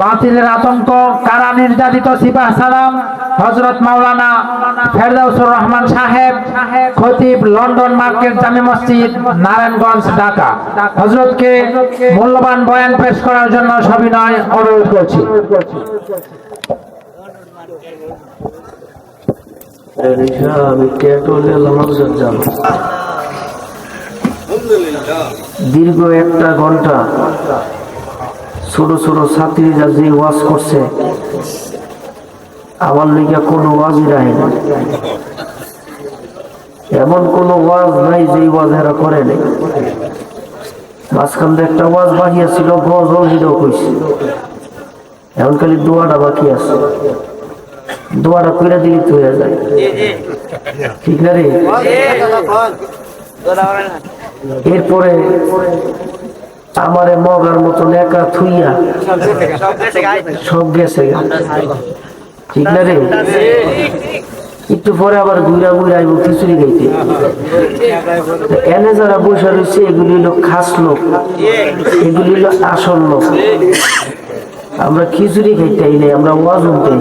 বাতিলের আতঙ্ক কারা নির্যাতিত সিপাহ সালাম হযরত মাওলানা ফেরদৌসুর রহমান সাহেব খতিব লন্ডন মার্কেট জামে মসজিদ নারায়ণগঞ্জ ঢাকা হযরতকে মূল্যবান বয়ান পেশ করার জন্য সবিনয় অনুরোধ করছি। দীর্ঘ একটা ঘন্টা ছোট ছোট ছাত্রীরা যে ওয়াজ করছে আমার লিগা কোনো ওয়াজই রাখে না, এমন কোন ওয়াজ নাই যে ওয়াজ এরা করে নাই। মাঝখান একটা ওয়াজ বাকি ছিল, গজল হিরো কইছে, এখন খালি দোয়াটা বাকি আছে, দোয়াটা কইরা দিলে তো হয়ে যায়, ঠিক না রে? এরপরে আমারে মগার মতন একা থুইয়া সব গেছে, ঠিক না রে? একটু পরে আবার ঘুরা ঘুরা আইব খিচুড়ি খাইতে। এনে যারা বসে রয়েছে এগুলি হলো খাস লোক, এগুলি হলো আসল লোক। আমরা খিচুড়ি খাইতে আইলে আমরা ওয়াজ শুনতে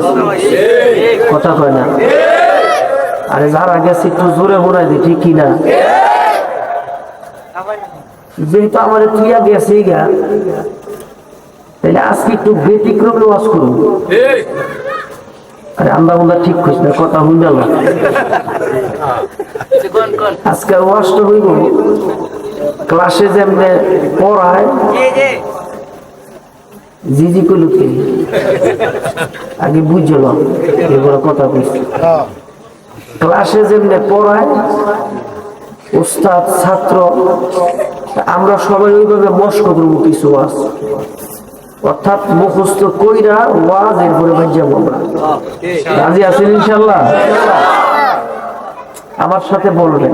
কথা কয় না। আরে যারা গেছে একটু জোরে ঘুরাই দিই, ঠিক কিনা? যেহেতু আমার তুইয়া গেছে গা, তাহলে আজকে একটু ব্যতিক্রমে ওয়াজ করুন। আরে আমরা বন্ধা ঠিক করিস না, কথা হইল না। আজকে ওয়াজটা হইব ক্লাসে যেমনে পড়ায় জিজি কইলুকে আগে বুঝল, এগুলো কথা কইছি। ক্লাসে যেমনে পড়ায় উস্তাদ ছাত্র, আমরা সবাই ওইভাবে মস্ক করবো কিছু ওয়াজ, অর্থাৎ মুখস্থ কইরা ওয়াজ এরপরে বাজ্যাম। আমরা রাজি আছেন ইনশাল্লাহ? আমার সাথে বলবেন।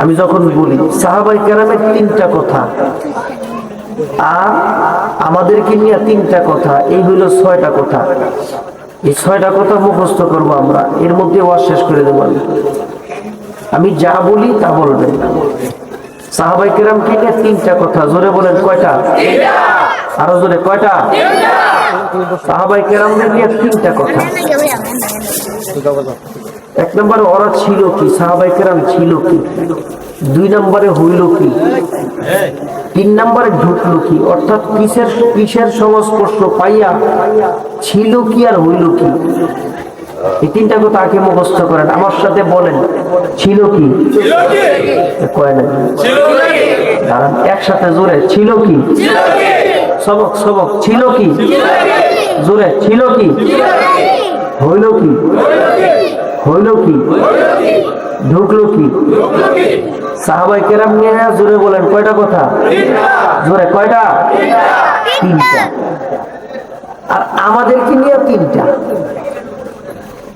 আমি যখন বলি সাহাবায়ে কেরামের তিনটা কথা আর আমাদেরকে নিয়ে তিনটা কথা, এই হইল 6টা কথা। এই 6টা কথা মুখস্থ করবো আমরা, এর মধ্যে ওয়াজ শেষ করে দেবো। আমি যা বলি তা বলবেন। সাহাবায়ে কেরামকে নিয়ে তিনটা কথা, জোরে বলেন কয়টা? আরো জোরে কয়টা? সাহাবায়ে কেরামকে নিয়ে তিনটা কথা। 1 নম্বরে ওরা ছিল কি, সাহাবায়ে কেরাম ছিল কি। 2 নম্বরে হইল কি। 3 নম্বরে ঢুকলো কি, অর্থাৎ কিসের সংস্পর্শ পাইয়া ছিল কি আর হইল কি। এই তিনটা কথা আগে মুখস্থ করেন, আমার সাথে বলেন ছিল কি। কয় না দাঁড়ান, একসাথে জোরে ছিল কি। সবক সবক ছিল কি, জোরে ছিল কি, হইল কি, হইল কি, ঢুকলো কি। সাহাবায়ে কেরাম নিয়ে জোরে বলেন কয়টা কথা? জোরে কয়টা? তিনটা। আর আমাদেরকে নিয়ে তিনটা।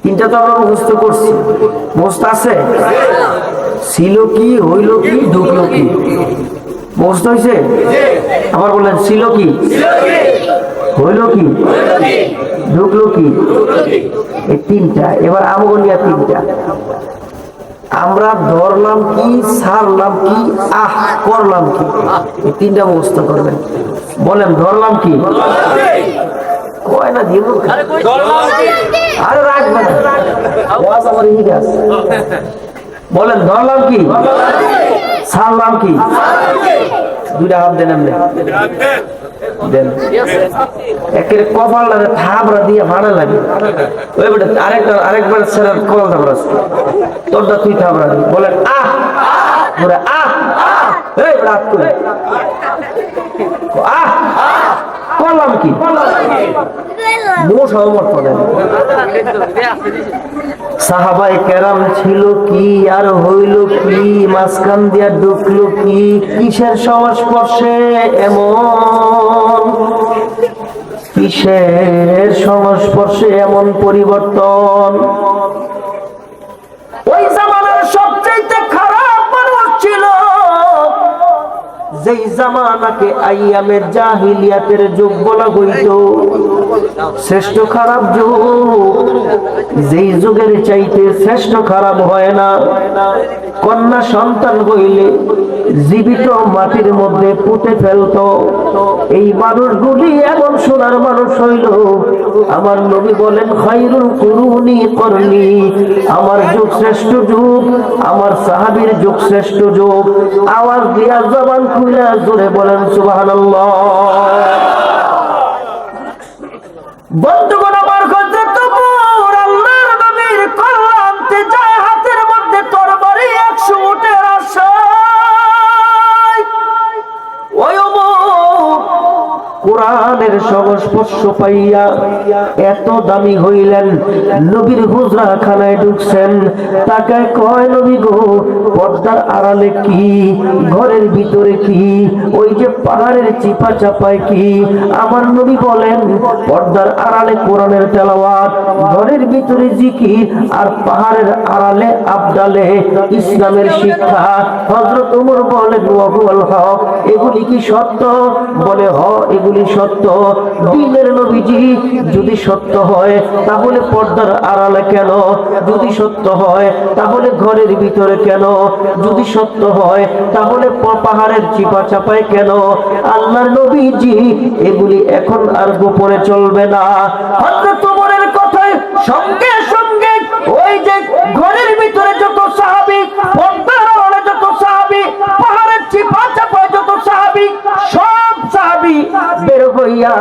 তিনটা তো আমরা মুখস্থ করছি, মুখস্থ আছে। ছিল কি, হইল কি, ঢুকলো কি, মুখস্থ হয়েছে? আবার বললেন ছিল কি, হইল কি, ঢুকলো কি। এই তিনটা। এবার আমগো নিয়ে তিনটা। আমরা ধরলাম কি, ছাড়লাম কি, আহ করলাম কি। এই তিনটা মুখস্থ করবেন। বলেন ধরলাম কি। কয় না দিব, আরে রাখবে না, ওয়াজ আমার ঠিক আছে। বলেন ধরলাম কি, ছাড়লাম কি। 2টা হাত দেন, এমনি দেন। একের কপাল লাগে থাবড়া দিয়ে ভাড়া লাগে। ওই বেটা আরেকবার ছেড়ার কপাল থাবড়া আছে, তোরটা তুই থাবড়া দিবি। বলেন আহ, বলে আহ, এই রাত করে আহ করলাম কি। সাহাবায়ে কেরাম ছিল কি আর হইল কি, মাঝখান দিয়া ঢুকলো কি, কিসের সংস্পর্শে এমন, কিসের সংস্পর্শে এমন পরিবর্তন। ওই জামানার সবচেয়ে খারাপ মানুষ ছিল যে যেই জামানাকে আইয়ামে জাহিলিয়াতের যুগ বলা হইত, শ্রেষ্ঠ খারাপ যুগ যেই যুগের চাইতে শ্রেষ্ঠ খারাপ হয় না। কন্যা সন্তান হইলে জীবিত মাটির মধ্যে পুঁতে ফেলতো। এই মানুষগুলি এমন সোনার মানুষ হইল, আমার নবী বলেন খায়রুল কুরুনি করনি, আমার যুগ শ্রেষ্ঠ যুগ, আমার সাহাবীর যুগ শ্রেষ্ঠ যুগ। আওয়াজ দিয়া জবান খুলে জোরে বলেন সুবহানাল্লাহ। বন্ধুগণ আমার হযরত ওমর আল্লাহর নবীর কল্যাণে যায়, হাতের মধ্যে তরবারি 100 উটের আশায়। ওই ওমর কোরআনের সংস্পর্শ পাইয়া এত দামি হইলেন, নবীর হুজরা খানায় ঢুকছেন। তাকায় কয়, নবী গো, পর্দার আড়ালে কি, ঘরের ভিতরে কি, ওই যে পাহাড়ের চিপা চাপায় কি? আমার নবী বলেন, পর্দার আড়ালে কোরআনের তেলাওয়াত, ঘরের ভিতরে জিকির, আর পাহাড়ের আড়ালে আবদালে ইসলামের শিক্ষা। হযরত ওমর বলেন, ওয়াহুল হক, এগুলি কি সত্য? বলে হ, এগুলি সত্য। দিনের নবীজি যদি সত্য হয় তাহলে পর্দার আড়ালে কেন? যদি সত্য হয় তাহলে ঘরের ভিতরে কেন? যদি সত্য হয় তাহলে পাহাড়ের চিপা চাপায় কেন? আল্লাহর নবীজি এগুলি এখন আর গোপনে চলবে না। হযরত ওমরের কথায় সঙ্গে সঙ্গে ওই যে ঘরের ভিতরে যত সাহাবী, পর্দার আড়ালে যত সাহাবী, পাহাড়ের চিপা চাপায় যত সাহাবী, সব সাহাবী বের হইয়া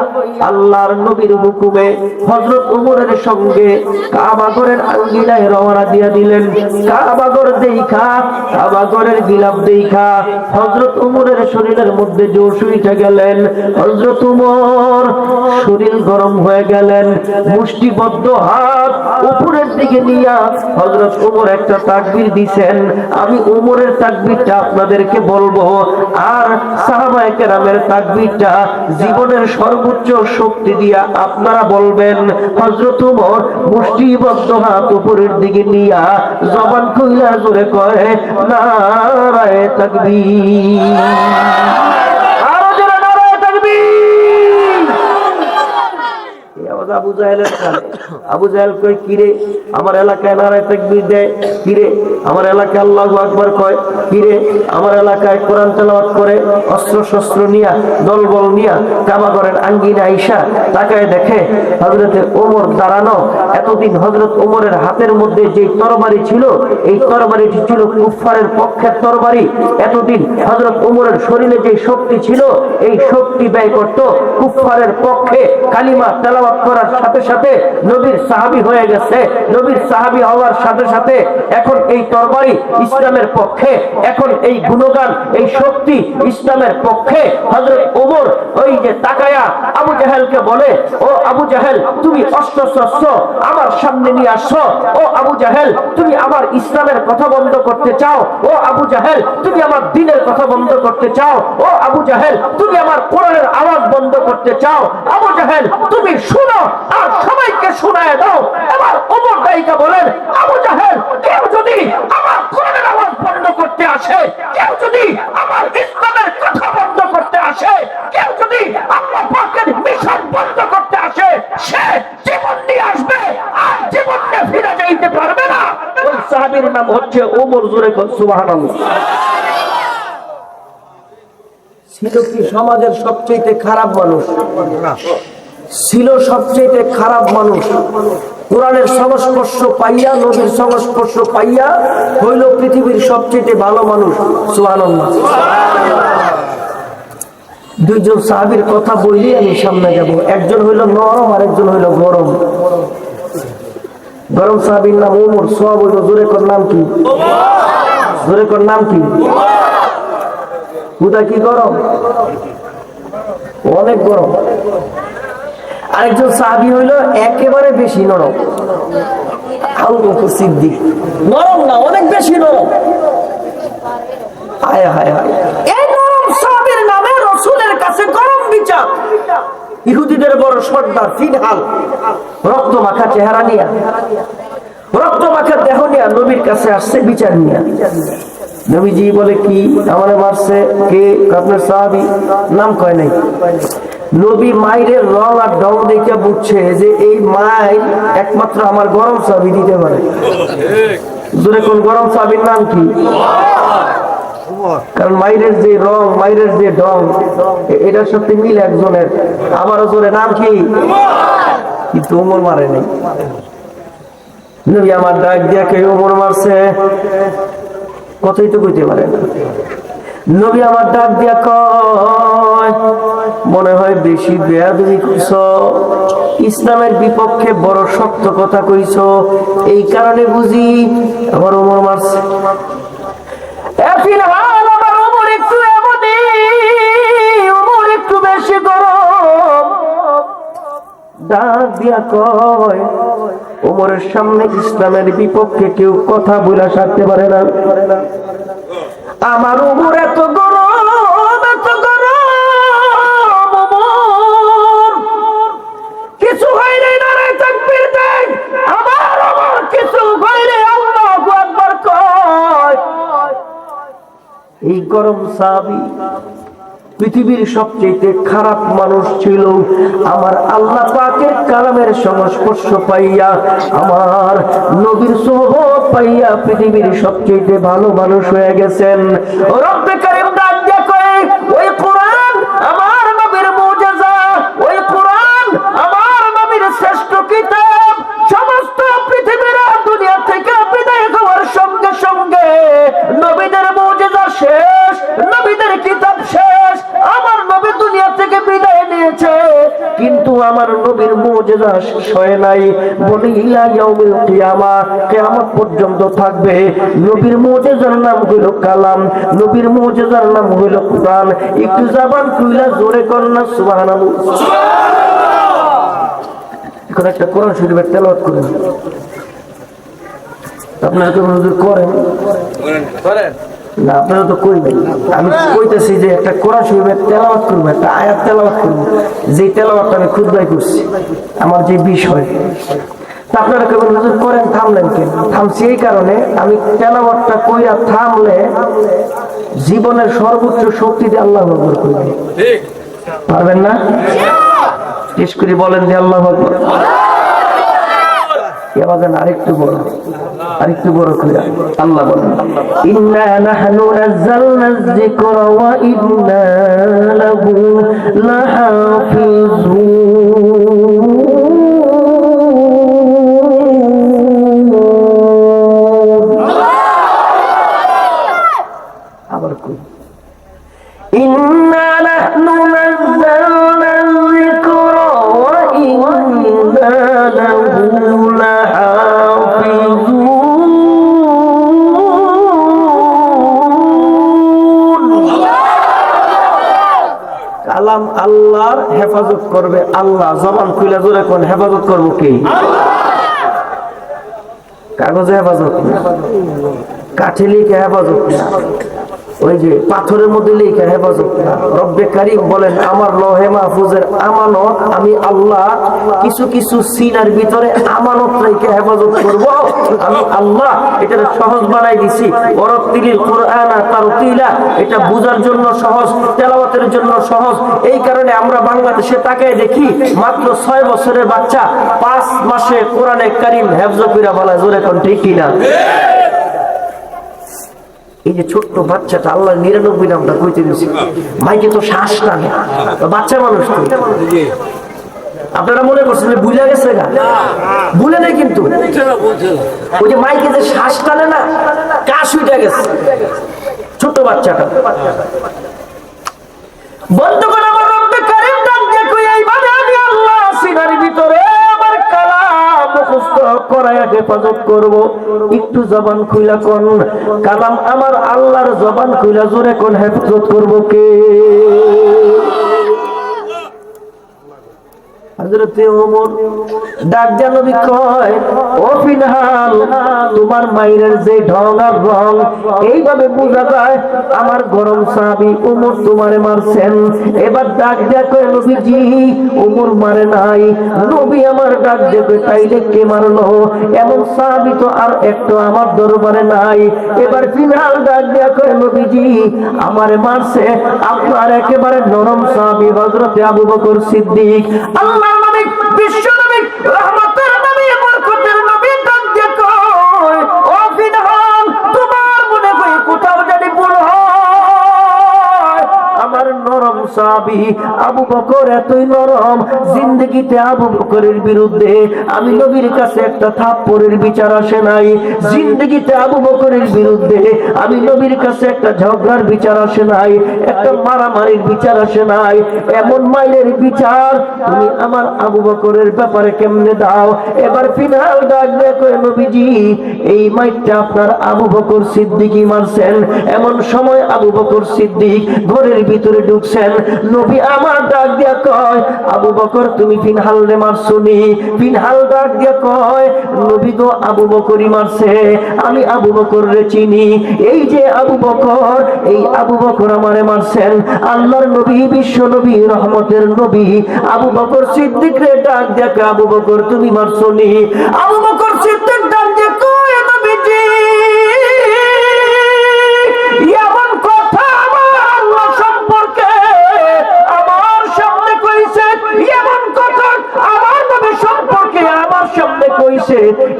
আল্লাহর নবীর হুকুমে হযরত ওমরের সঙ্গে কাবাগরের আঙ্গিনায় রওনা দিয়া দিলেন। কাবাগর দেইখা, কাবাগরের গিলাফ দেইখা হযরত ওমরের শরীরের মধ্যে জোশ উঠে গেলেন। হযরত ওমর শরীর গরম হয়ে গেলেন, মুষ্টিবদ্ধ হাত উপরের দিকে নিয়া হযরত ওমর একটা তাকবীর দিবেন। আমি ওমরের তাকবীরটা আপনাদেরকে বলবো, আর সাহাবায়ে কেরামের তাকবীরটা জীবনের সর্বোচ্চ শক্তি দিয়া আপনারা বলবেন। হযরত ওমর মুষ্টিবদ্ধ হাত উপরের দিকে নিয়া জবান খুইলা জোরে কয়, নারায়ে তাকবীর, আরো জোরে নারায়ে তাকবীর। আবু জাহেলের কানে, আবু জাহেল কয়, কিরে আমার এলাকায় নারায়ে তাকবীর দেয়, কিরে আমার এলাকায় আল্লাহু আকবার কয়, কিরে আমার এলাকায় কোরআন তেলাওয়াত করে, অস্ত্র শস্ত্র নিয়া, দলবল নিয়া কাবাগরের আঙ্গিনা আইসা তাকায় দেখে হযরত ওমর দাঁড়ানো। এতদিন হযরত ওমরের হাতের মধ্যে যে তরবারি ছিল, এই তরবারিটি ছিল কুফফারের পক্ষের তরবারি। এতদিন হযরত ওমরের শরীরে যে শক্তি ছিল, এই শক্তি ব্যয় করত কুফফারের পক্ষে। কালিমা তেলাওয়াত করার সাথে সাথে নবীর সাহাবী হয়ে গেছে। নবীর সাহাবী হওয়ার সাথে সাথে এখন এই তরবারি ইসলামের পক্ষে, এখন এই গুণগান, এই শক্তি ইসলামের পক্ষে। হযরত ওমর ওই যে তাকায়া আবু জাহেলকে বলে, ও আবু জাহেল, তুমি অস্ত্র শস্ত্র আমার সামনে নিয়ে আসছো। ও আবু জাহেল, তুমি আমার ইসলামের কথা বন্ধ করতে চাও? ও আবু জাহেল, তুমি আমার দ্বীনের কথা বন্ধ করতে চাও? ও আবু জাহেল, তুমি আমার কোরআনের আওয়াজ বন্ধ করতে চাও? আবু জাহেল, তুমি শুনো আর সবাইকে শোনায় দাও। এবার ওমর দাইকা বলেন, আবু জাহেল, কেউ যদি আমার কোরআনের আওয়াজ বন্ধ করতে আসে, কেউ যদি আমার ইসলামের কথা বন্ধ করতে আসে, কেউ যদি আল্লাহ পাকের মিশন বন্ধ করতে আসে, সে জীবন নিয়ে আসবে আর জীবন নিয়ে ফিরে যাইতে পারবে না। ওই সাহাবীর নাম হচ্ছে ওমর। জোরে সুবহানাল্লাহ। ছিল কি সমাজের সবচেয়ে খারাপ মানুষ, ছিল সবচেয়ে খারাপ মানুষ। কোরআনের সংস্পর্শ পাইয়া, নবীর সংস্পর্শ পাইয়া হইল পৃথিবীর সবচেয়ে ভালো মানুষ। সুবহানাল্লাহ। দুইজন সাহাবীর কথা বলি আমি সামনে যাব। একজন হইল নরম আর একজন হইল গরম। গরম সাহাবীর নাম ওমর। সব হইল, জোরে কর নাম কি? জোরে কর নাম কি? হুদা কি গরম, অনেক গরম। আরেকজন সাহাবী হইল একেবারে বেশি নরম, আবু বকর সিদ্দিক। নরম না, অনেক বেশি নরম। হায় হায় হায়, এই নরম সাহাবীর নামে রাসূলের কাছে গরম বিচার। ইহুদিদের বড় সর্দার ফিনহাল, রক্ত মাখা চেহারা নিয়া, রক্ত মাখা দেহ নিয়া নবীর কাছে আসছে বিচার নিয়া। নবীজি বলে কি আমারে মারছে কে? আপনার সাহাবী, নাম কয় নাই। নবী মাইরের রং আর ডং দেখে বুঝছে যে এই মাইর একমাত্র আমার গরম সাহাবী দিতে পারে। জোরে কোন গরম সাহাবীর নাম কি? কারণ মাইরের যে রং, মাইরের যে ডং, এটার সাথে মিল একজনের। আবারও জোরে নাম কি? কিন্তু ওমর মারে নাই। নবী আমার ডাক দিয়া কে ওমর মারছে? কতই তো কইতে পারে না। নবী আমার ডাক দিয়া কয়, মনে হয় বেশি বেয়াদবি কইছো, ইসলামের বিপক্ষে বড় শক্ত কথা কইছো, এই কারণে বুঝি আমার ওমর মারছে। ফিলহাল আমার ওমর একটু এমনই, ওমর একটু বেশি গরম। ডাক দিয়া কয়, ওমরের সামনে ইসলামের বিপক্ষে কেউ কথা বলে সারতে পারে না। আমার ওমর এত গরম, এত গরম, ওমর কিছু হয়নি, নারায়ে তাকবীর দেয়। আমার ওমর কিছু হয়নি, আল্লাহু আকবার কয়। এই গরম সাহাবী পৃথিবীর সবচেয়ে খারাপ মানুষ ছিল। আমার আল্লাহ পাকের কালামের সংস্পর্শ পাইয়া, আমার নবীর সোহবত পাইয়া পৃথিবীর সবচেয়ে ভালো মানুষ হয়ে গেছেন। রব্বে কারীম ডাক দিয়া কয়, ওই কোরআন আমার নবীর মুজিজা, ওই কোরআন আমার নবীর শ্রেষ্ঠ কিতাব। সমস্ত পৃথিবীর দুনিয়া থেকে বিদায় হওয়ার সঙ্গে সঙ্গে নবীদের মুজিজা শেষ, নবীদের কিতাব শেষ। আমার নবী দুনিয়া থেকে বিদায় নিয়েছে, কিন্তু আমার নবীর মুজিজা শেষ হয় নাই। বলি ইলা ইয়াউমিল কিয়ামা, কিয়ামত পর্যন্ত থাকবে। নবীর মুজিজার নাম হইল কালাম, নবীর মুজিজার নাম হইল কোরআন। একটু জবান খুইলা জোরে কর না সুবহানাল্লাহ। এখন একটা কোরআন শরীফের তেলাওয়াত করুন। আপনারা তো হুজুর করেন না, আপনারা তো কইবেন। আমি কইতেছি যে একটা কোরআন শরীফের তেলাওয়াত করব, একটা আয়াত তেলাওয়াত করব, যে তেলাওয়াতটা আমি খুতবায় করছি, আমার যে বিষয়। তা আপনারা কেবল হুজুর করেন, থামলেন কেন? থামছি এই কারণে, আমি তেলাওয়াতটা কইরা থামলে জীবনের সর্বোচ্চ শক্তি দিয়ে আল্লাহু আকবার কইবেন। ঠিক পারবেন না? শেষ করে বলেন যে আল্লাহু আকবার। আরেকটু বড়, আরেকটু বড় করে আল্লাহ বলেন, ইন্না নাহনু নাযালনা যিকরা ওয়া ইন্না লাহু লাহাফিজুন। আবার কই, ইন্না নাহনু নাযালনা যিকরা ওয়া ইন্না লাহু কালাম আল্লাহর হেফাজত করবে আল্লাহ। জবান খুলে জোরে কোন হেফাজত করবো কে? কাগজে হেফাজত না, কাঠে লিখে হেফাজত না, ওই যে পাথরের মধ্যে লিখে হেফাজত না। রব্বে কারীম বলেন, আমার লৌহে মাহফুজের আমানত আমি আল্লাহ কিছু কিছু সিনার ভিতরে আমানত রেখে হেফাজত করব। আমি আল্লাহ এটা সহজ বানাই দিছি। ওয়ারাতিলিল কুরআনা তারতিলা, এটা বুঝার জন্য সহজ, তেলাওয়াতের জন্য সহজ। এই কারণে আমরা বাংলাদেশে তাকায় দেখি মাত্র 6 বছরের বাচ্চা 5 মাসে কোরআনে কারীম হেফজ কইরা বলা, জোরে কোন ঠিক কিনা? এই যে ছোট্ট বাচ্চাটা আল্লাহ 99 নামটা কইতে দিয়েছে, মাইকে তো শ্বাস টানে, বাচ্চা মানুষ তো। আপনারা মনে করছেন যে ভুলে গেছে? না, ভুলে নেই, কিন্তু ওই যে মাইকে যে শ্বাস টানে না, কাশ উঠে গেছে ছোট্ট বাচ্চাটা। বন্ধ করে আমার রব্বে কারীম ডাক দিয়ে কই, এইভাবে আমি আল্লাহ সিনার ভিতরে আমার কালাম মুখস্থ করায়া হেফাজত করব। একটু জবান খুইলা কোন কালাম আমার আল্লাহর জবান খুইলা জোরে কোন হেফাজত করব কে? হযরতে ওমর ডাক দিয়া নবী কয়, ও ফিনহাল, তোমার মায়ের যে ঢং আর রং, এইভাবে বোঝা যায় আমার গরম সাহাবী ওমর তোমারে মারছেন। এবার ডাক দিয়া কয়, নবীজি ওমর মারে নাই। নবী আমার ডাক দিয়া কয়, তাইলে কে মারলো? এমন সাহাবী তো আর একটা আমার দরবারে নাই। এবার ফিনহাল ডাক দিয়া কয়, নবীজি আমারে মারছে আপনার একেবারে নরম সাহাবী হযরতে আবু বকর সিদ্দিক। আল্লাহর নবী, বিশ্ব নবী, রহমতের নবী, বরকতের নবী ডাক দিয়ে কয়, ও ফিনহাল, তোমার মনে হয় কোথাও যদি ভুল হয়। আমার নরম সাহাবী আবু বকর এতই নরম, জিন্দেগিতে আবু বকরের বিরুদ্ধে আমি নবীর কাছে একটা থাপ্পড়ের বিচার আসে নাই। জিন্দেগিতে আবু বকরের বিরুদ্ধে আমি নবীর কাছে একটা ঝগড়ার বিচার আসে নাই, একটা মারামারির বিচার আসে নাই। এমন মাইলের বিচার তুমি আমার আবু বকরের ব্যাপারে কেমনে দাও? এবার ফিনহাল ডাক দিয়ে কয়, নবীজি এই মাইরটা আপনার আবু বকর সিদ্দিকই মারছেন। এমন সময় আবু বকর সিদ্দিক ঘরের ভিতরে ঢুকছেন। নবী আমার ডাক দিয়া কয়, আবু বকর তুমি ফিনহালরে মারছনি? ফিনহাল ডাক দিয়া কয়, নবী গো আবু বকরই মারছে, আমি আবু বকররে চিনি। এই যে আবু বকর, এই আবু বকর আমারে মারছেন। আল্লাহর নবী, বিশ্ব নবী, রহমতের নবী আবু বকর সিদ্দিক রে ডাক দিয়া কয়, আবু বকর তুমি মারছনি? আবু বকর সিদ্দিক ডাক দিয়া কয়, নবীজি এমন কথা আমার আল্লাহ সম্পর্কে আমার সামনে কইছে, এমন কথা আমার নবী সম্পর্কে আমার সামনে কইছে,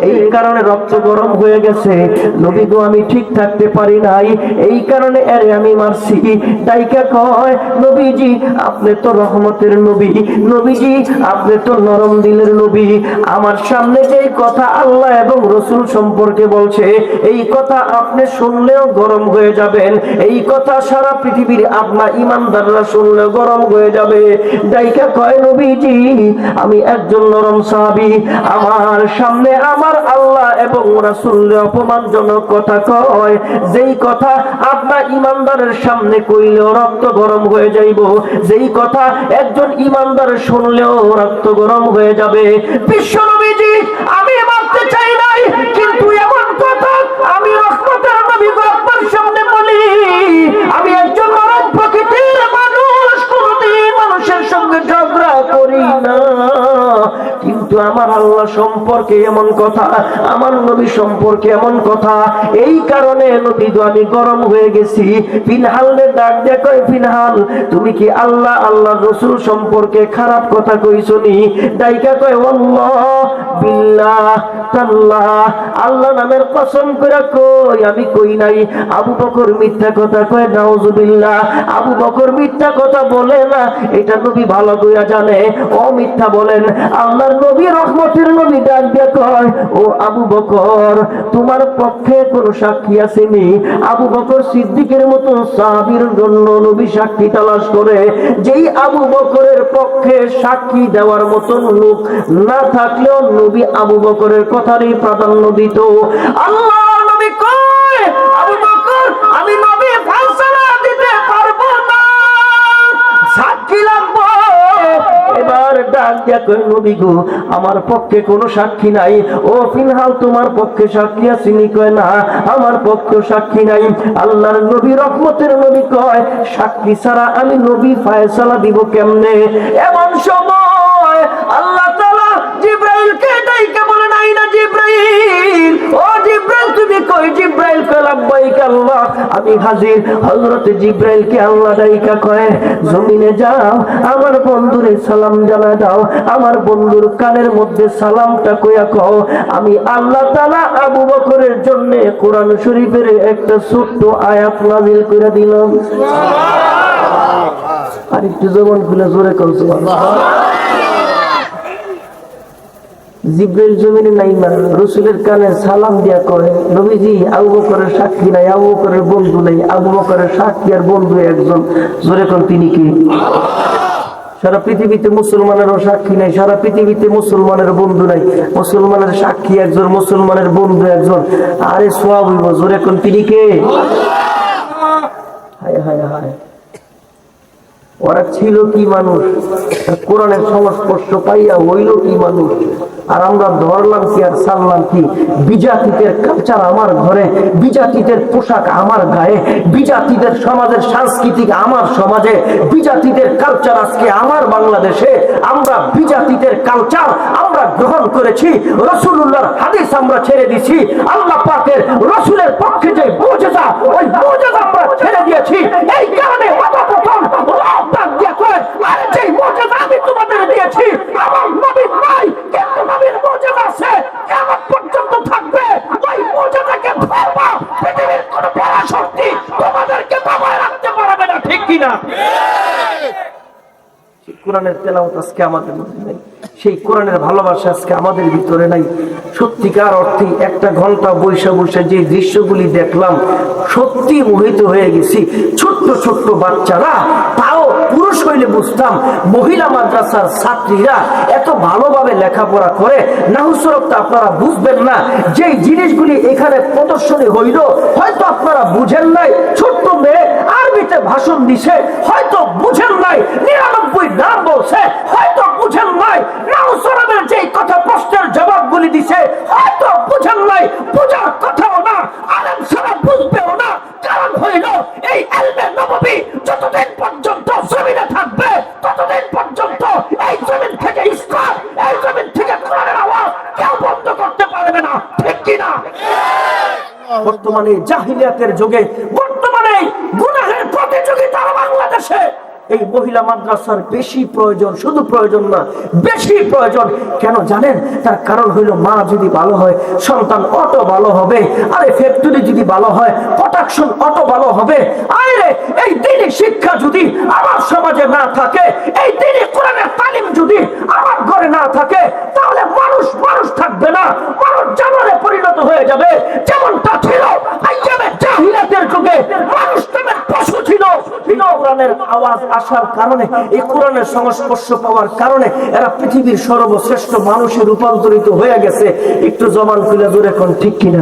এই কারণে রক্ত গরম হয়ে গেছে। নবী গো আমি ঠিক থাকতে পারি নাই, এই কারণে এরে আমি মারছি। ডাইকা কয়, নবীজি আপনি তো রহমতের নবী, নবীজি আপনি তো নরম দিলের নবী। আমার সামনে যেই কথা আল্লাহ এবং রসুল সম্পর্কে বলছে, এই কথা আপনি শুনলেও গরম হয়ে যাবেন। এই কথা সারা পৃথিবীর আপনার ইমানদাররা শুনলেও গরম হয়ে যাবে। ডাইকা কয়, নবীজি আমি একজন নরম সাহাবী, আমার সামনে আমার আল্লাহ এবং রাসূলের অপমানজনক কথা কয়, যেই কথা আপনার ইমানদারের সামনে কইলেও রক্ত গরম হয়ে যাইব, যেই কথা একজন ইমানদার শুনলেও রক্ত গরম হয়ে যাবে। বিশ্ব নবীজি আমি মারতে চাই নাই, কিন্তু এমন কথা আমি রহমতের নবী আপনার সামনে বলি। আমি একজন নরম প্রকৃতির মানুষ, কোনদিন মানুষের সঙ্গে ঝগড়া করি না, কিন্তু আমার আল্লাহ সম্পর্কে এমন কথা, আমার নবী সম্পর্কে এমন কথা, এই কারণে নবী গো আমি গরম হয়ে গেছি। ফিনহালে ডাক দিয়ে কয়, ফিনহাল তুমি কি আল্লাহ আল্লাহ রসুল সম্পর্কে খারাপ কথা কইছনি? ডাইকা কয়, আল্লাহ বিল্লাহ তাল্লাহ, আল্লাহ নামের কসম করে কই আমি কই নাই। আবু বকর মিথ্যা কথা কয়, নাউজুবিল্লাহ। আবু বকর মিথ্যা কথা বলে না, এটা নবী ভালো কইরা জানে, ও মিথ্যা বলেন। আল্লাহর নবী, রহমতের নবী ডাক দিয়ে কয়, ও আবু বকর তোমার পক্ষে কোন সাক্ষী আসেনি? আবু বকর সিদ্দিকের মতো সাহাবীর জন্য নবী সাক্ষী তালাশ করে, যেই আবু বকরের পক্ষে সাক্ষী দেওয়ার মতো লোক না থাকলেও নবী আবু বকরের কথারই প্রাধান্য দিত। আল্লাহ নবী কয়, আবু বকর আমি নবী ফয়সালা দিতে পারবো না, সাক্ষী লাগবে। এবার ডাক দিয়া কয়, নবী গো আমার পক্ষে কোনো সাক্ষী নাই। ও ফিনহাল তোমার পক্ষে সাক্ষী আসেনি? কয় না, আমার পক্ষে সাক্ষী নাই। আল্লাহর নবী, রহমতের নবী কয়, সাক্ষী ছাড়া আমি নবী ফয়সালা দিব কেমনে? এমন সময় আল্লাহ তাআলা জিবরাইলকে ডাইকা বলে, নাই না জিবরাইল, ও জিবরাইল তুমি কই? জিবরাইল কয়, লাব্বাইক আল্লাহ আমি হাজির। হযরত জিবরাইলকে আল্লাহ ডাইকা কয়, জমিনে যাও আমার বন্ধুরে সালাম জানা দাও, আমার বন্ধুর কানের মধ্যে সালামটা কইয়া কও, আমি আল্লাহ তাআলা আবু বকরের জন্য কোরআন শরীফের একটা ছোট্ট আয়াত নাযিল করে দিলাম। আর একটু জবান খুলে জোরে কও সুবহানাল্লাহ। জিবরাইল জমিনে নাই না, রাসূলের কানে সালাম দিয়া কয়, নবীজি আবু বকরের সাক্ষী নাই, আবু বকরের বন্ধু নাই, আবু বকরের সাক্ষী আর বন্ধু একজন, জোরে কোন তিনি কি? সারা পৃথিবীতে মুসলমানেরও সাক্ষী নাই, সারা পৃথিবীতে মুসলমানের বন্ধু নাই, মুসলমানের সাক্ষী একজন, মুসলমানের বন্ধু একজন। আরে সওয়াব হইব, জোরে কোন তিনি কে? হায় হায় হায়। ওরা ছিল কি মানুষ, কোরআনের সংস্পর্শ পাইয়া হইল কি মানুষ। আর আমরা ধরলাম কি আর ছাড়লাম কি? বিজাতিদের কালচার আমার ঘরে, বিজাতিদের পোশাক আমার গায়ে, বিজাতিদের সমাজের সাংস্কৃতিক আমার সমাজে, বিজাতিদের কালচার আজকে আমার বাংলাদেশে। আমরা বিজাতিদের কালচার আমরা গ্রহণ করেছি, রাসূলুল্লাহর হাদিস আমরা ছেড়ে দিছি, আল্লাহ পাকের রাসূলের পক্ষে যে মুজিজা, ওই মুজিজা আমরা ছেড়ে দিয়েছি। এই কারণে অবপ্রথম আল্লাহ পাক দিয়ে কয়, আরে যে মুজিজা আমি তোমাদের দিয়েছি আমার নবীর নাই, কিন্তু নবীর মুজিজা আছে, কিয়ামত পর্যন্ত থাকবে। ওই মুজিজাকে ধরবা, পৃথিবীর কোন বড় শক্তি তোমাদেরকে দমায় রাখতে পারবে না, ঠিক কিনা? কোরআনের তেলাওয়াত আজকে আমাদের মধ্যে নেই, সেই কোরআনের ভালোবাসা আজকে আমাদের ভিতরে নাই। সত্যিকার অর্থে একটা ঘন্টা বৈশা বৈশা যে দৃশ্যগুলি দেখলাম, সত্যি মোহিত হয়ে গেছি। ছোট্ট ছোট্ট বাচ্চারা, তাও পুরুষ হইলে বুঝতাম, মহিলা মাদ্রাসার ছাত্রীরা এত ভালোভাবে লেখাপড়া করে, নাহুসরফটা আপনারা বুঝবেন না। যে জিনিসগুলি এখানে প্রদর্শনী হইল, হয়তো আপনারা বুঝেন নাই। ছোট্ট মেয়ে আরবিতে ভাষণ দিছে, হয়তো বুঝেন নাই। 99 নাম বলছে, হয়তো বুঝেন নাই। নাহুসরফের যে কথা প্রশ্নের জবাবগুলি দিছে, হয়তো বুঝেন নাই। বুঝার কথাও না, আলেম সারা বুঝবেও না। কারণ হইল এই ইলমে নববী যতদিন পর্যন্ত জমিনে থাকবে, ততদিন পর্যন্ত এই জমিন থেকে ইসলাম, এই জমিন থেকে কোরআনের আওয়াজ কেউ বন্ধ করতে পারবে না, ঠিক কিনা? বর্তমানে জাহিলিয়াতের যুগে, বর্তমানে গুনাহের প্রতিযোগিতা বাংলাদেশে এই মহিলা মাদ্রাসার বেশি প্রয়োজন। শুধু প্রয়োজন না, বেশি প্রয়োজন। কেন জানেন? তার কারণ হইল, মা যদি ভালো হয় সন্তান অটো ভালো হবে, আরে ফ্যাক্টরি যদি ভালো হয় প্রোডাকশন অটো ভালো হবে। আরে এই দ্বীনি শিক্ষা যদি আমার সমাজে না থাকে, এই দ্বীনি কোরআনের তালিম যদি আমার ঘরে না থাকে, তাহলে মানুষ মানুষ থাকবে না, মানুষ জানোয়ারে পরিণত হয়ে যাবে। যেমনটা ছিল আইয়ামে জাহিলিয়াতের যুগে, মানুষ নামের পশু ছিল। কোরআনের আওয়াজ আসার কারণে, এই কোরআনের সংস্পর্শ পাওয়ার কারণে এরা পৃথিবীর সর্বশ্রেষ্ঠ মানুষে রূপান্তরিত হয়ে গেছে। একটু জবান খুলে জোরে কোন, ঠিক কিনা?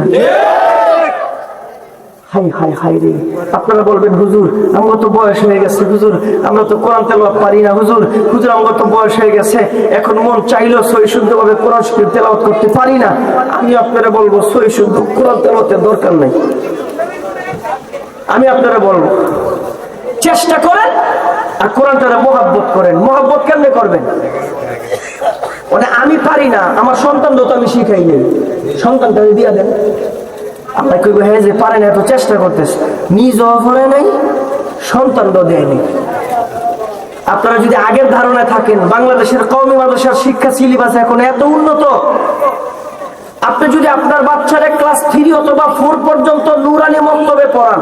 হাই হাই হাই রে! আপনারা বলবেন, হুজুর আমার তো বয়স হয়ে গেছে, হুজুর আমরা তো কোরআন তেলাওয়াত পারি না, হুজুর হুজুর আমার তো বয়স হয়ে গেছে, এখন মন চাইলেও সহি শুদ্ধভাবে কোরআন শরীফ তেলাওয়াত করতে পারি না। আমি আপনারা বলবো, সহি শুদ্ধ কোরআন তেলাওয়াতের দরকার নাই। আমি আপনারা বলবো, চেষ্টা করেন আর কোরআনটারে মহব্বত করেন। মহব্বত কেমনে করবেন? মানে আমি পারি না, আমার সন্তানও তো আমি শিখাই নেই, সন্তানটা দিয়া দেন। আল্লাহ কইব, হ্যাঁ যে পারে না, এত চেষ্টা করতেছে, নিজও করে নাই, সন্তানও দেয়নি। আপনারা যদি আগের ধারণায় থাকেন, বাংলাদেশের কওমি মাদ্রাসার শিক্ষা সিলেবাস এখন এত উন্নত, আপনি যদি আপনার বাচ্চারে ক্লাস 3 অথবা 4 পর্যন্ত নুরানি মক্তবে পড়ান,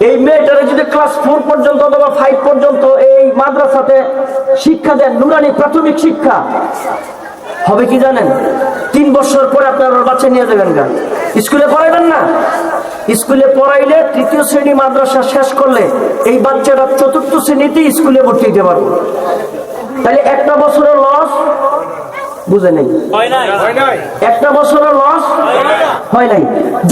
এই মেয়েটারে যদি ক্লাস 4 পর্যন্ত অথবা 5 পর্যন্ত এই মাদ্রাসাতে শিক্ষা দেন, নুরানি প্রাথমিক শিক্ষা, হবে কি জানেন? 3 বছর পরে আপনার বাচ্চা নিয়ে যাবেন গা, স্কুলে পড়াইবেন না। স্কুলে পড়াইলে 3য় শ্রেণী মাদ্রাসা শেষ করলে এই বাচ্চারা 4র্থ শ্রেণীতে স্কুলে ভর্তি দিতে পারবে। তাহলে একটা বছরের লস বুঝে নেই, একটা বছরের লস হয় নাই।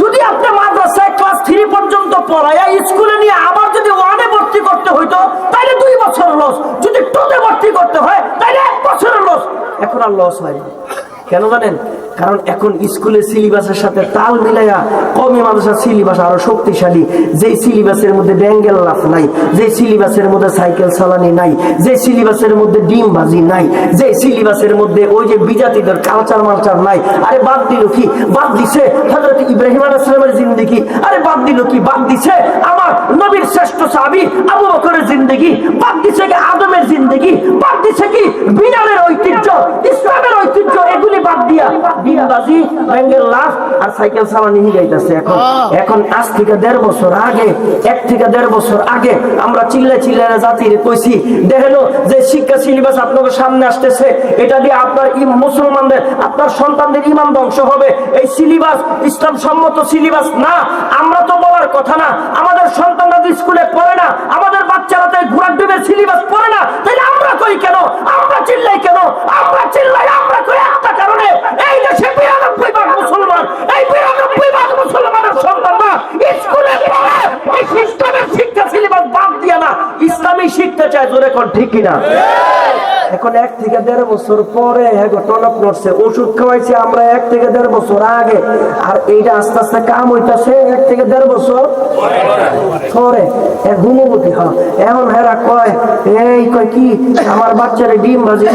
যদি আপনি মাদ্রাসায় ক্লাস 3 পর্যন্ত পড়াইয়া স্কুলে নিয়ে আবার যদি 1-এ ভর্তি করতে হইতো, তাহলে 2 বছর লস। যদি 2-তে ভর্তি করতে হয়, তাহলে 1 বছরের লস। এখন আর লস হয় না। কেন জানেন? কারণ এখন স্কুলের সিলেবাসের সাথে তাল মিলাইয়া কওমি মাদ্রাসার সিলেবাস আরো শক্তিশালী। যেই সিলেবাসের মধ্যে ব্যাঙ্গেল লাফ নাই, যে সিলেবাসের মধ্যে সাইকেল চালানি নাই, যে সিলেবাসের মধ্যে ডিম ভাজি নাই, যে সিলেবাসের মধ্যে ওই যে বিজাতিদের কালচার মালচার নাই। আরে বাদ দিল কি? বাদ দিছে হযরত ইব্রাহিম আলাইহিস সালামের জিন্দেগি। আরে বাদ দিল কি? বাদ দিছে আমার নবীর শ্রেষ্ঠ সাহাবী আবু বকরের জিন্দেগি। বাদ দিছে কি আদমের জিন্দেগি। বাদ দিছে কি বিনারের ঐতিহ্য, ইসলামের ঐতিহ্য। এগুলি বাদ দিয়া ডিমবাজি, ব্যাঙ্গেল লাফ আর সাইকেল চালানি হিগাইতেছে। এখন আজ থেকে 1.5 বছর আগে, 1 থেকে 1.5 বছর আগে আমরা চিল্লা চিল্লা জাতিরে কইছি, দেখেন যে শিক্ষা সিলেবাস আপনাদের সামনে আসতেছে, এটা দিয়ে আপনার মুসলমানদের, আপনার সন্তানদের ঈমান ধ্বংস হবে। এই সিলেবাস ইসলাম সম্মত সিলেবাস না। আমরা তো বলার কথা না, আমাদের সন্তানরা স্কুলে পড়ে না, আমাদের বাচ্চারা তো ঘোড়ার ডিমের সিলেবাস পড়ে না, তাহলে আমরা কই কেন? আমরা চিল্লাই কেন? আমরা চিল্লাই, আমরা কই একটা কারণে, এই দেশে 92% মুসলমান, এই 92% মুসলমানের সন্তানরা স্কুলে পড়ে, এই ইসলামের শিক্ষা সিলেবাস বাদ দিয়ে না ইসলামী শিখতে চায়। জোরে কোন ঠিক কিনা? এখন 1 থেকে 1.5 বছর পরে টনক নড়ছে, ওষুধ খাওয়াইছে আমরা 1 থেকে 1.5 বছর আগে, আর এইটা আস্তে আস্তে কাম হইতাছে 1 থেকে 1.5 বছর পরে। ঘুমবতী হয় এখন হেরা কয়, এই কয় কি আমার বাচ্চারা ডিম ভাজি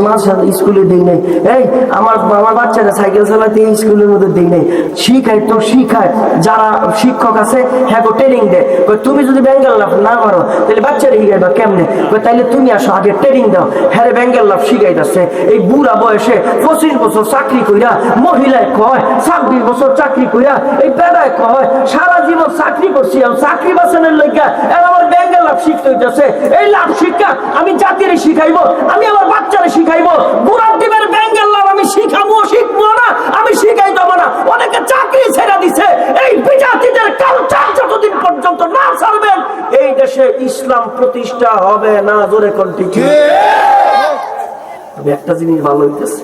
মাছ স্কুলে দেই নাই, এই আমার বাচ্চারা সাইকেল চালাতে স্কুলের মধ্যে দেই নাই। শিখায় তো শিখায়, যারা শিক্ষক আছে হ্যাঁ ট্রেনিং দেয়, তুমি যদি ব্যাঙ্গাল লাভ না পারো তাহলে বাচ্চারা শিখাইবা কেমনে? তাইলে তুমি আসো আগে ট্রেনিং দাও। হ্যাঁ ব্যাঙ্গাল লাভ শিখাইতেছে। এই বুড়া বয়সে 25 বছর চাকরি কইরা, মহিলায় কয় 26 বছর চাকরি কইরা, এই বেড়ায় কয় সারা জীবন চাকরি করছি, চাকরি বাঁচানোর লইগা আমার ব্যাঙ্গাল লাভ শিখতে হইতেছে। এই লাভ শিক্ষা আমি জাতিরে শিখাইবো, আমি আমার বাচ্চারে শিখাইবো। বুড়ার ডিমের ব্যাঙ্গাল লাভ আমি শিখাবো শিখবো না, আমি শিখাই দেবো না। অনেকে চাকরি ছেড়ে দিছে। এই বিজাতিদের কালচার যতদিন পর্যন্ত না ছাড়বেন এই দেশে ইসলাম প্রতিষ্ঠা হবে না। জোরে কোন ঠিক? একটা জিনিস ভালো হইতেছে,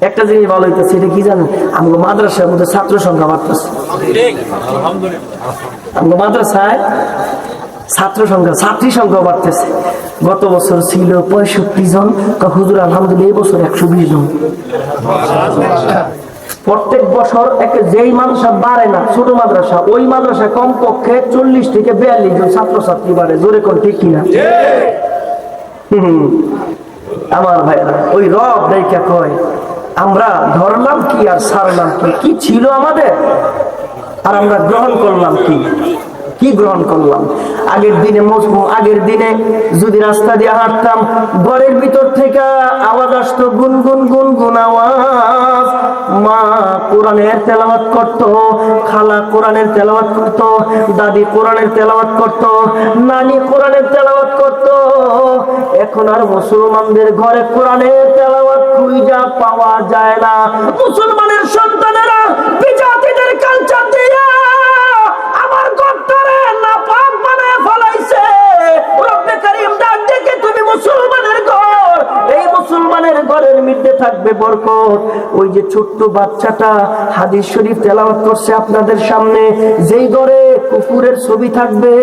একটা জিনিস ভালো হইতেছে, এটা কি জানেন? আমাকে মাদ্রাসার মধ্যে ছাত্র সংখ্যা বাড়তেছে। আমাকে মাদ্রাসায় ছাত্র সংখ্যা, ছাত্রী সংখ্যা বাড়তেছে। গত বছর ছিল 65 জন, হুজুর আলহামদুলিল্লাহ এই বছর 120 জন। প্রত্যেক বছর যেই মাদ্রাসা বাড়ে না ছোট মাদ্রাসা, ওই মাদ্রাসায় কমপক্ষে 40 থেকে 42 জন ছাত্রছাত্রী বাড়ে। জোরে কোন ঠিক কিনা? আমার ভাইরা ওই রব দেখা কয়, আমরা ধরলাম কি আর ছাড়লাম কি? কি ছিল আমাদের আর আমরা গ্রহণ করলাম কি? কি গ্রহণ করলাম? আগের দিনে যদি রাস্তা দিয়ে হাঁটতাম, ঘরের ভিতর থেকে আওয়াজ আসতো, গুনগুন গুনগুন আওয়াজ। মা কোরআনের তেলাওয়াত করত, খালা কোরআনের তেলাওয়াত করত, দাদি কোরআনের তেলাওয়াত করত, নানি কোরআনের তেলাওয়াত করত। এখন আর মুসলমানদের ঘরে কোরআনের তেলাওয়াত খুঁজা পাওয়া যায় না। মুসলমানের সন্তানেরা বিজাতিদের কালচার দিয়া আমার ঘরটারে নাপাক বানায় ফলাইছে। রব্বে কারীম ডাক দেখে, তুমি মুসলমানের ঘর, এই মুসলমানের ঘরের মধ্যে থাকবে বরকত। ওই যে ছোট্ট বাচ্চাটা হাদিস শরীফ তেলাওয়াত করছে আপনাদের সামনে, যেই ঘরে কুকুরের ছবি থাকবে,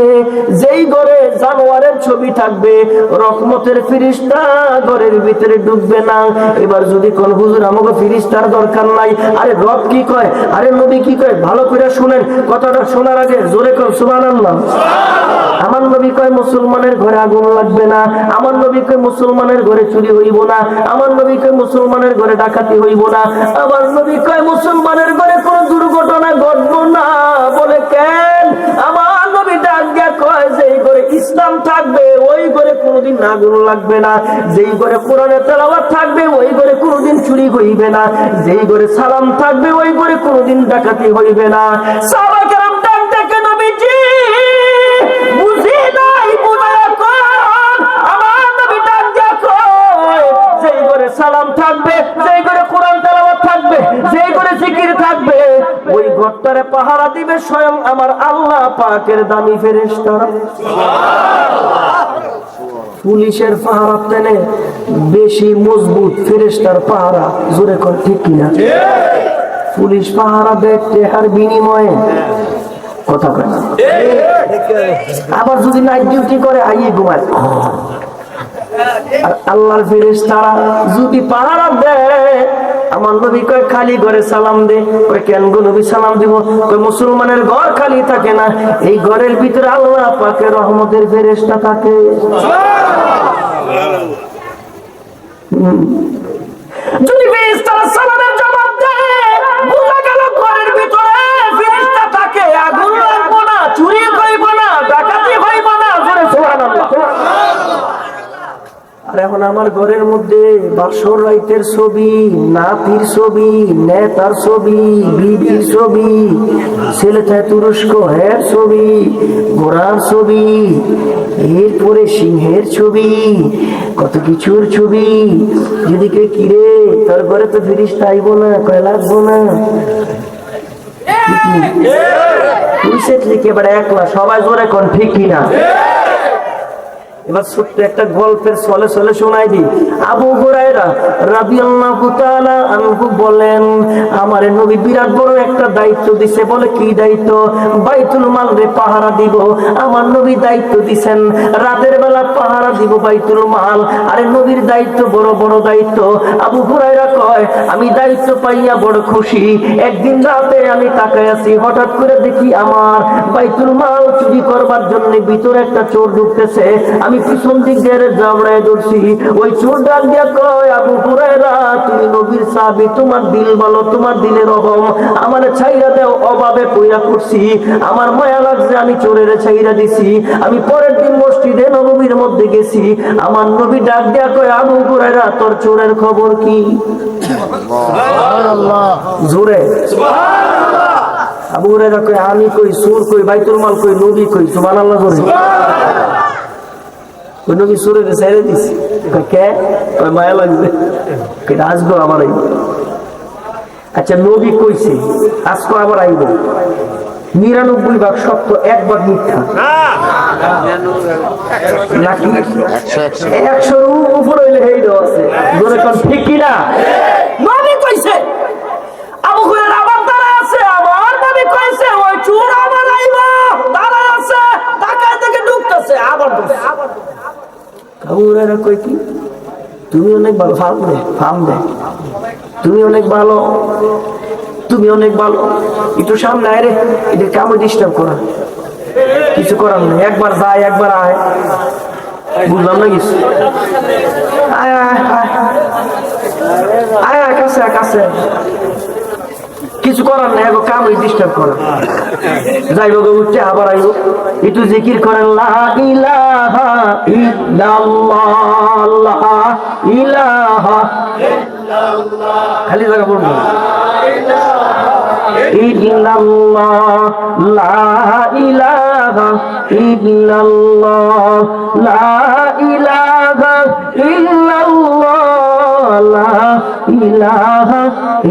যেই ঘরে জানোয়ারের ছবি থাকবে, রহমতের ফেরেশতা ঘরের ভিতরে ঢুকবে না। এবার যদি কোন হুজুর আমাকে ফেরেশতার দরকার নাই, আরে রব কি কয়, আরে নবী কি কয়, ভালো করে শুনেন। কথাটা শোনার আগে জোরে কর সুবহানাল্লাহ। আমার নবী কয় মুসলমানের ঘরে আগুন লাগবে না, আমার নবী কয় মুসলমানের ঘরে চুরি হইব না, আমার নবী কয় মুসলমানের ঘরে ডাকাতি হইব না, আমার নবী কয় মুসলমানের ঘরে কোনো দুর্ঘটনা ঘটবো না। বলে কেন? আমার নবী ডাক দিয়া কয়, যেই ঘরে ইসলাম থাকবে ওই ঘরে কোনোদিন আগুন লাগবে না, যেই ঘরে কোরআনের তেলাওয়াত থাকবে ওই ঘরে কোনোদিন চুরি হইবে না, যেই ঘরে সালাম থাকবে ওই ঘরে কোনোদিন ডাকাতি হইবে না। সাহাবায়ে কেরাম ডাক দেখে, নবীজি বুঝি নাই, বুঝায়া কোন। আমার নবী ডাক দিয়া কয়, যেই ঘরে সালাম থাকবে, যেই ঘরে কোরআন তেলাওয়াত থাকবে, যেই ঘরে জিকির থাকবে, ওই ঘরটারে পাহারা দিবে স্বয়ং আমার আল্লাহ পাকের দামি ফেরেশতারা। পুলিশের পাহারা তেনে বেশি মজবুত ফেরেশতার পাহারা। জোরে কোন ঠিক কিনা? পুলিশ পাহারা দেখতে আর বিনিময়ে কথা কয় না। আবার যদি নাইট ডিউটি করে আইয়ে ঘুমায়। আর আল্লাহর ফেরেশতারা যদি পাহারা দেয়, আমার নবী কয় খালি ঘরে সালাম দে। কয় কেন গো নবী সালাম দিব? কয় মুসলমানের ঘর খালি থাকে না, এই ঘরের ভিতরে আল্লাহ পাকের রহমতের ফেরেশতা থাকে। যদি ফেরেশতারা সালামের জবাব দেয়, বোঝা গেল ঘরের ভিতরে ফেরেশতা থাকে। আগুন লাগবো না, চুরি হইব না, ডাকাতি হইব না। জোরে সুবহানাল্লাহ। আর এখন আমার ঘরের মধ্যে বাসর রাইতের ছবি, নাতির ছবি, নেতার ছবি, বিবির ছবি, ছেলেটা তুরস্ক এর ছবি, ঘোড়ার ছবি, এরপরে সিংহের ছবি, কত কিছুর ছবি। যদি কে কিরে তোর ঘরে তো ফেরেশতা আইব না, কয় লাগবো না। তুই সেট লিখে এবার একলা, সবাই জোরে কোন ঠিক কিনা? এবার ছোট্ট একটা গল্পের ছলে ছলে শোনাই দি। আবু হুরায়রা রাদিয়াল্লাহু তাআলা আনহু বলেন, আমারে নবী বিরাট বড় একটা দায়িত্ব দিছে। বলে কি দায়িত্ব? বাইতুল মাল রে পাহারা দিব। আমার নবী দায়িত্ব দিছেন রাতের বেলা পাহারা দিব বাইতুল মাল। আরে নবীর দায়িত্ব বড় বড় দায়িত্ব। আবু হুরায়রা কয়, আমি দায়িত্ব পাইয়া বড় খুশি। একদিন রাতে আমি তাকায় আছি, হঠাৎ করে দেখি আমার বাইতুল মাল চুরি করবার জন্য ভিতরে একটা চোর ঢুকতেছে। আমি পিছন দিক দিয়ে জাবড়ায় ধরছি। ওই চোর ডাক দিয়া কয়, আবু হুরায়রা তুমি নবীর সাহাবী, তোমার দিল বলো, তোমার দিলে রহম, আমার ছাইরা দেও, অভাবে পয়রা করছি, আমার মায়া লাগছে, আমি চোরের ছাইরা দিছি। আমি পরের দিন মসজিদে নববীর মধ্যে গেছি। আমার নবী ডাক দিয়া কয়, আবু হুরায়রা তোর চোরের খবর কি? জোরে আবু হুরায়রা কয়, আমি কই চোর কই, বাইতুল মাল কই, নবী কই, সুবহানাল্লাহ জোরে। ওই নবী চোরের ছেড়ে দিছি। কে? কয় মায়া লাগছে, আসবো আবার আইব। আচ্ছা নবী কইছে আজকে আবার আইব। 99 ভাগ সত্য, 1 ভাগ মিথ্যা নাকি? 100 উপর হইলে হেইডো আছে। জোরে কোন ঠিক কি না? নবী কইছে আবু হুরায়রা আবার দাঁড়ায় আছে। আমার নবী কইছে ওই চোর আবার আইব, দাঁড়ায় আছে, তাকায় থেকে ঢুকতেছে আবার। আবু হুরায়রা কই কি? তুমি অনেক ভালো, ফার্ম দে, তুমি অনেক ভালো, তুমি অনেক ভালো, একটু সামনে আয় রে, এটা কামে ডিস্টার্ব করা, কিছু করার নেই, একবার যায় একবার আয়, বুঝলাম না কিছু। আয় আয় আয় আয় কাছে কাছে, কিছু করার নেই, এখন কামে ডিস্টার্ব করা। যাইব উঠতে আবার আইব, একটু জিকির করেন, লা ইলাহা ইল্লাল্লাহ, লা ইলাহা খালি জায়গা বলবো, ইল্লাল্লাহ, লা ইলাহা ইল্লাল্লাহ, লা ইলাহা ইল্লাল্লাহ, লা ইলাহা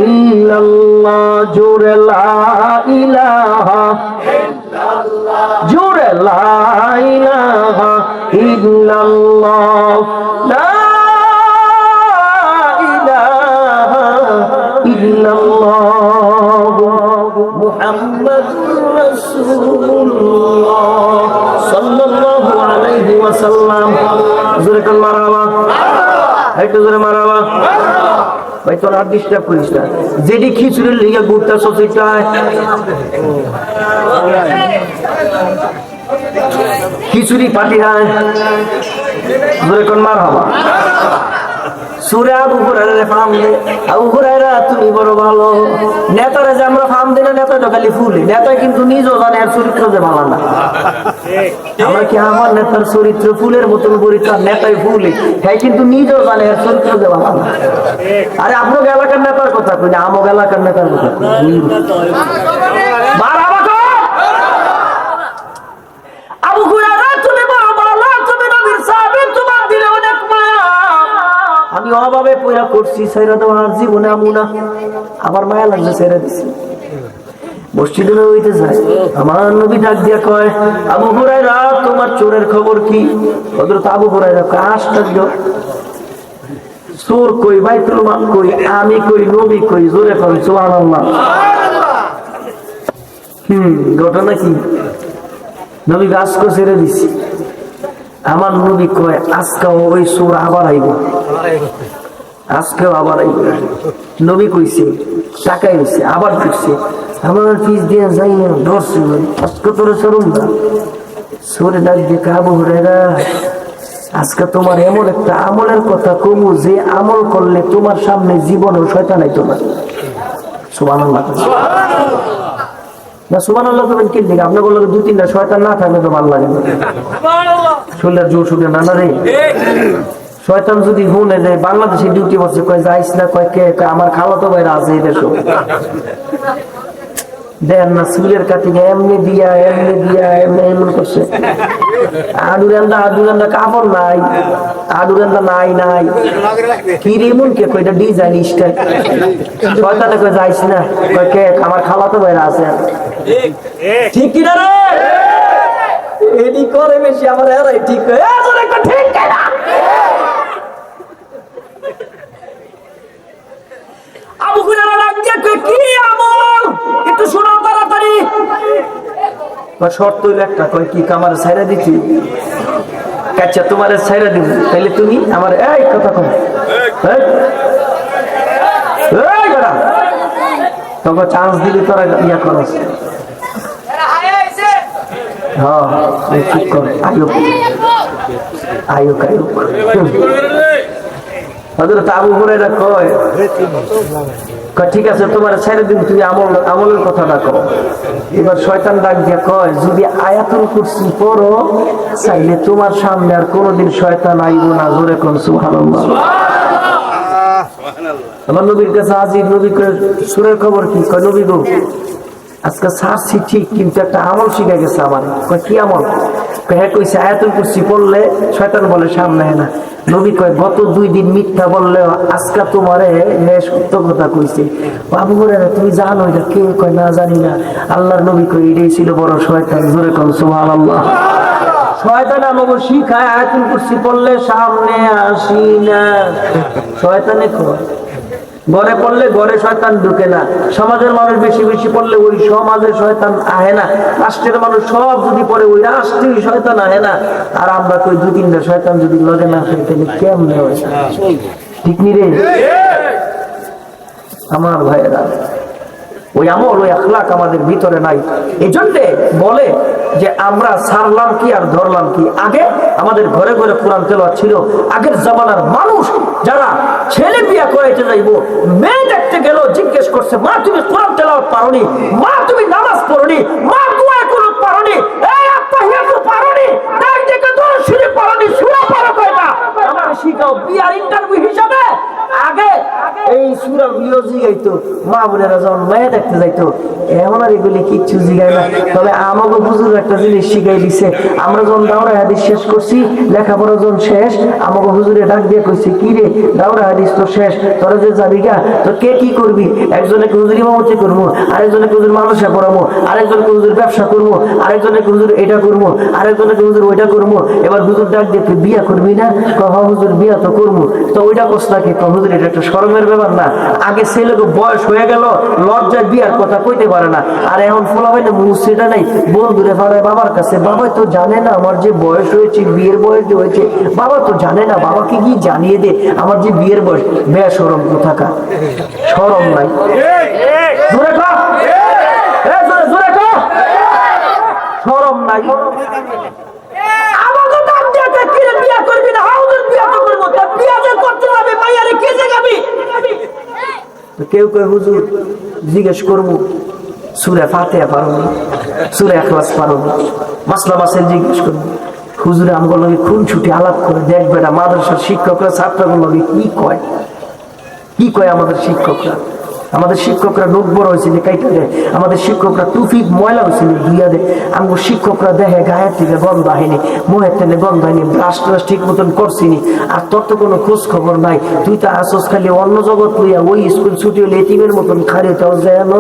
ইল্লাল্লাহ, জোরে লা ইলাহা ইল্লাল্লাহ, জোরে লা ইলাহা ইল্লাল্লাহ, লা মুহাম্মাদুর রাসূলুল্লাহ সাল্লাল্লাহু আলাইহি ওয়াসাল্লাম। জোরে কোন মারহাবা, একটু জোরে মারহাবা। ভাই তোর আর ডিস্টার্ব করিস না, যেটি খিচুড়ির লিগে ঘুরতেছ সেটাই খিচুড়ি পাটি হয়। জোরে কোন মারহাবা। সূরা আবু হুরায়রা ফার্ম দে। আবু হুরায়রা তুমি বড় ভালো। নেতারা যে আমরা ফার্ম দিই না, নেতা তো খালি ফুলে, নেতা কিন্তু নিজেও জানে আর চরিত্র যে ভালো না। আমরা কি আমার নেতার চরিত্র ফুলের মতন পরিষ্কার, নেতাই ফুলে, হ্যাঁ কিন্তু নিজেও জানে আর চরিত্র যে ভালো না। আরে আপনার এলাকার নেতার কথা কই না, আমার এলাকার নেতার কথা কই। আবু হুরায়রা তুমি বড় ভালো, তুমি নবীর সাহাবী, তোমার দিলে অনেক মায়া। আমি অভাবে পয়রা করছি, ছেড়ে দেওয়া আর জীবনে আমু না, আমার মায়া লাগছে ছেড়ে দিছি। মসজিদে নববীতে যায়, আমার নবী ডাক দিয়া কয়, আবু হুরায়রা তোমার চোরের খবর কি? হযরত আবু হুরায়রা কয়, আশ্চর্য, চোর কই, বাইতুল মাল কই, আমি কই, নবী কই, জোরে কই সুবহানাল্লাহ। ঘটনা কি? নবী গাছকে ছেড়ে দিছি। আমার নবী কয়, আজকেও ওই চোর আবার আইব, আজকেও আবার আইব। নবী কইছে, টাকাই হইছে, আবার ফিরছে, আমার ফিস দিয়ে যাই না, ধরছে আজকে তোর চরম না। চোরে ডাক দিয়ে আবু হুরায়রা আজকে তোমার এমন একটা আমলের কথা কমু, যে আমল করলে তোমার সামনে জীবনও শয়তান আইতো না। সুবহানাল্লাহ না, সুবহানাল্লাহ করবেন কি দিকে? আপনার বললো 2-3টা শয়তান না থাকলে তো ভালো লাগে না, শরীরের জোর শুনে না রে। শয়তান যদি শুনে যে বাংলাদেশে ডিউটি করছে, কয় যাইস না, কয় কে? আমার খালাতো ভাইরা আছে এই দেশ। দেন না চুলের কাটিং এমনি দিয়া এমনি এমন করছে। আডুরান্দা কাপড় নাই, আডুরান্দা নাই নাই কি রে এমন কে? কয়টা ডিজাইন স্টাইল। শয়তানে কয় যাইস না, কয় কে? আমার খালাতো ভাইরা আছে। ঠিক কিনা রে? এডি করে বেশি আমার এরাই ঠিক। ঠিক কিনা? আবু হুরায়রা ডাক দিয়ে কয়, কি আমল একটু শোনাও তাড়াতাড়ি। শর্ত হইল একটা, কয় কি কামার ছাইরা দিচ্ছি? আচ্ছা তোমার ছাইরা দিব, তাহলে তুমি আমার এই কথা কম তখন চান্স দিলে তোরা ইয়া করস। হ্যাঁ ঠিক কর, আয়ুক আয়ুক আয়ুক। হযরত আবু হুরায়রা কয় ঠিক আছে তোমার ছেড়ে দিন, তুমি আমলের কথাটা কও। এবার শয়তান ডাক দিয়ে কয়, যদি আয়াতুল কুরসি পড়ো চাইলে তোমার সামনে আর কোনোদিন শয়তান আইব না। জোরে কোন সুবহানাল্লাহ। আমার নবীর কাছে হাজির, নবী সুরের খবর কি? কয় নবী গো আজকে ছাড়ছি ঠিক, কিন্তু একটা আমল শিখে গেছে আমার। কয় কি আমল? হ্যাঁ কইছে আয়াতুল কুরসি পড়লে শয়তান বলে সামনে না। নবী কয় গত 2 দিন মিথ্যা বললে আজকে তোমারে সত্য কথা কইছে। আবু হুরায়রা তুমি জানো এটা কে? কয় না জানি না। আল্লাহর নবী কয় এটাই ছিল বড় শয়তান। জোরে কোন সুবহানাল্লাহ। শয়তান আমাকে শিখায় আয়াতুল কুরসি পড়লে সামনে আসি না। শয়তানে কয় ঘরে পড়লে ঘরে শয়তান ঢুকে না, সমাজের মানুষ বেশি বেশি পড়লে ওই সমাজে শয়তান আহে না, রাষ্ট্রের মানুষ সব যদি পড়ে ওই রাষ্ট্রেই শয়তান আহে না। আর আমরা কই 2-3টা শয়তান যদি লগে না থাকে তাহলে কেমনে হয়? ঠিক নি রে আমার ভাইয়েরা? ওই আমল ওই আখলাক আমাদের ভিতরে নাই। এই জন্যে বলে যে আমরা ছাড়লাম কি আর ধরলাম কি। আগে আমাদের ঘরে ঘরে কোরআন তেলাওয়াত ছিল। আগের জামানার মানুষ যারা ছেলে বিয়ে করাইতে যাইব, মেয়ে দেখতে গেল, জিজ্ঞেস করছে মা তুমি কোরআন তেলাওয়াত পারোনি? মা তুমি নামাজ পড়োনি? মা দোয়া কুনুত পারোনি? এই আত্তাহিয়াতু পারোনি? তাই দেখে তো শুনে পারোনি, সূরা পারো কয়টা? আমার শিখাও। বিয়ার ইন্টারভিউ হিসাবে আগে এই সূরা গুলো জিগাইতো মা বোনেরা যখন মেয়ে দেখতে যাইতো। এখন আর এগুলি কিচ্ছু জিগায় না। তবে আমাকে হুজুর একটা জিনিস শিখাই দিছে। আমরা যখন দাওরা হাদিস শেষ করছি, লেখাপড়া যখন শেষ, আমাকে হুজুরে ডাক দিয়ে কইছে কি রে দাওরা হাদিস তো শেষ, তোরা যে যাবি গা তো কে কি করবি? একজনকে হুজুর ইমামতি করবো, আরেকজনকে হুজুর মাদ্রাসা পড়াবো, আরেকজনকে হুজুর ব্যবসা করবো, আরেকজনকে হুজুর এটা করবো, আরেকজনকে হুজুর ওইটা করবো। এবার হুজুর ডাক দিয়ে তুই বিয়া করবি না? কহ হুজুর বিয়া তো করবো। তো ওইটা কষ্ট নাকি? হুজুর এটা একটা শরমের ব্যাপার না? আগে ছেলেকে বয়স হয়ে গেল, লজ্জায় বিয়ার কথা কইতে পারে না। আর এখন ফোলা হয় না মুসিটা নাই, বন্ধুরে ফাড়ায় বাবার কাছে, বাবা তো জানে না আমার যে বয়স হয়েছে, বিয়ের বয়স যে হয়েছে, বাবা তো জানে না, বাবাকে কি জানিয়ে দে আমার যে বিয়ের বয়স। বেশরম কোথাকার, শরম নাই। জোরে কর, জোরে কর, শরম নাই। আমাকে ডাক দিয়ে কি রে বিয়া করবি না? হুজুর বিয়া তো করব। তো বিয়া যে করতে যাবে মাইয়ারে কে জাগাবি? কেউ কয় হুজুর জিজ্ঞেস করবো সূরা ফাতিহা পারোনি, সূরা ইখলাস পারোনি, মাসলা মাসাইল জিজ্ঞেস করবো। হুজুরে আমগুলো লগে খুন ছুটি আলাপ করে দেখবে না মাদ্রাসার শিক্ষকরা ছাত্রগুলো লগে কি কয়, কি কয় আমাদের শিক্ষকরা। আমাদের শিক্ষকরা নোট বড় হয়েছিল কাইটা দেয়, আমাদের শিক্ষকরা টুপি ময়লা হয়েছিল ধুইয়া দেয়, আমার শিক্ষকরা দেখে গায়ের থেকে গন্ধ আহেনি, মুহের থেকে গন্ধ হয়নি, ব্রাশ ট্রাশ ঠিক মতন করছিনি। আর তোর তো কোনো খোঁজ খবর নাই, তুই তো আসস খালি অন্য জগৎ লইয়া। ওই স্কুল ছুটি হলে এতিমের মতন খারে তাও যেন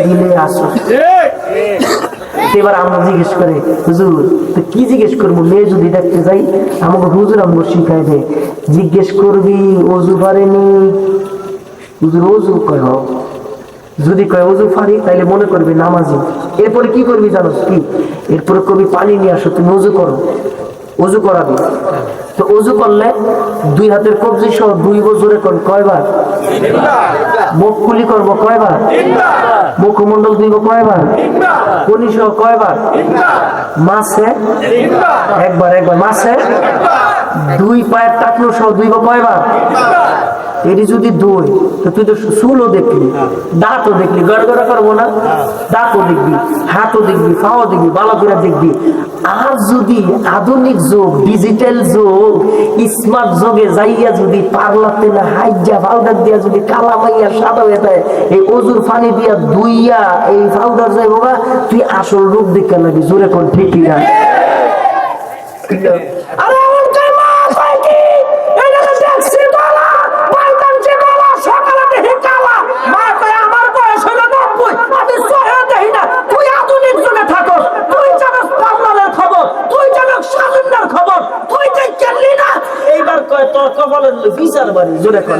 দিলে আসস। এবার আমরা জিজ্ঞেস করে হুজুর তো কি জিজ্ঞেস করবো? মেয়ে যদি দেখতে যাই আমাকে হুজুর আমাকে শিখাই দেয়, জিজ্ঞেস করবি অজু পারেনি? হুজুর অজু কয় হোক, যদি কয় অজু পারি তাইলে মনে করবি নামাজি। এরপরে কি করবি জানোস কি? এরপরে কবি পানি নিয়ে আসো, তুমি অজু করো, অজু করাবি। তো অজু করলে 2 হাতের কবজি সহ 2 বছরে কোন কয়বার? মুখ কুলি করবো কয়বার? মুখমন্ডল দিব কয়বার? কোনি সহ কয়বার? মাসে একবার, একবার মাসে 2 পায়ের টাকলো সহ 2 কয়বার? এটি যদি দই তো তুই তো চুলও দেখলি, দাঁতও দেখলি, গড়গড়া করবো না? দাঁতও দেখবি, হাতও দেখবি, পাও দেখবি, ভালো করে দেখবি। আর যদি আধুনিক যুগ, ডিজিটাল যুগ, স্মার্ট যুগে যাইয়া যদি পার্লাতে না হাইজা পাউডার দিয়া যদি কালা মাইয়া সাদা হয়ে যায়, এই অজুর পানি দিয়া ধুইয়া এই পাউডার যাই বাবা, তুই আসল রূপ দেখে নাকি। জোরে কোন ঠিক না? আরে বিচার বাড়ি জোরে কর